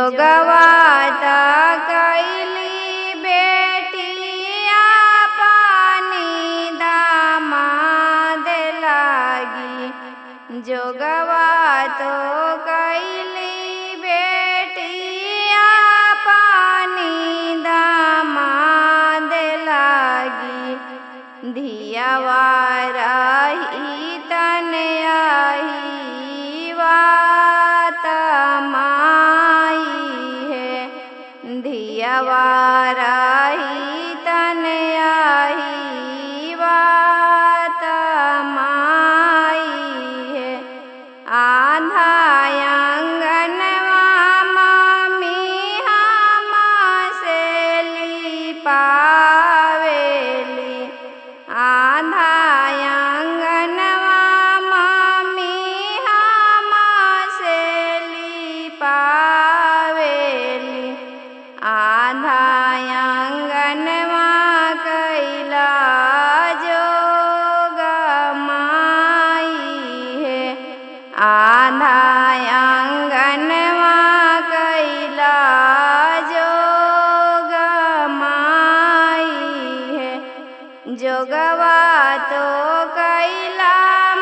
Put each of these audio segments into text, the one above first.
जोगवात कैली बेटिया पानी दामाद लागी। जोगवात कैली बेटिया पानी दामाद लागी। धियावा रही तन आही वात माई है। धियावा रही तन आही वात माई है। आधा आंगनवा मम्मी हमा से लिपावेली। आधा आंगनवा मम्मी हमा से लिपावेली। आधा आंगनवा कैला जोग माई है। आधा आंगनवा कैला जोग माई है। जोगवात कैला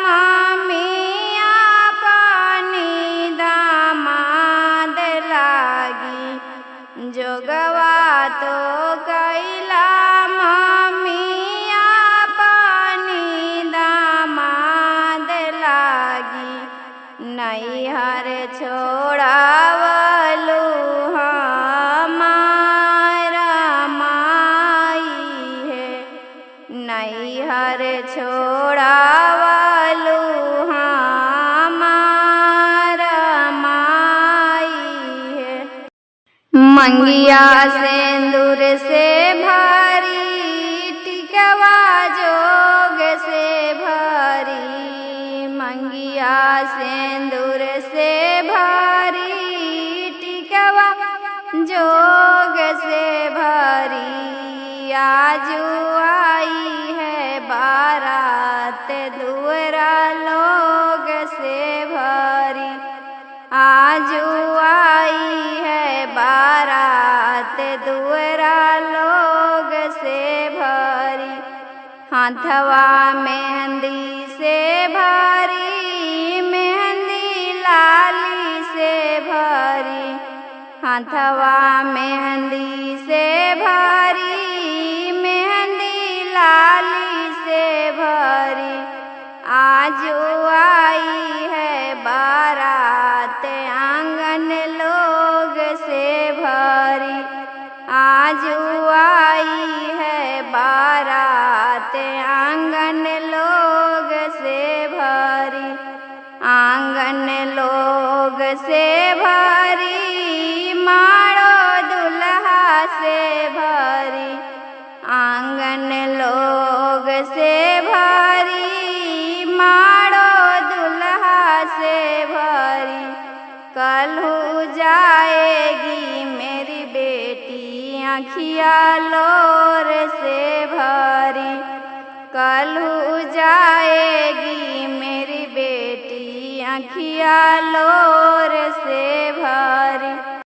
मम्मिया पानी दामाद लागी। जोगवात कैला मम्मिया पानी दामाद लागी। नैहर छोड़ावलू हमारा माई है। नैहर छोड़ावलू हमारा माई है। मंगिया सिंदूर से भरी टिकवा जोग से भरी। मंगिया सिंदूर से भरी टिकवा जोग से भरी। आजू आई है बारात दुअरा लोग से भरी। आजू आई है बारात दुअरा लोग से भरी। हाथवा मेहंदी से भरी मेहंदी लाली से भरी। हाथवा मेहंदी से भरी मेहंदी लाली से भरी। आजू आई है बारात आंगन लोग से भरी। आजू आई है बारात आंगन लोग से भरी। आंगन लोग से भरी मारो दुल्हा से भरी। आंगन लोग से भरी मारो दुल्हा से भरी। कल्हू जाएगी मेरी बेटी आँखिया लोर से भरी। कल्हू जाएगी मेरी बेटी आँखिया लोर से भरी।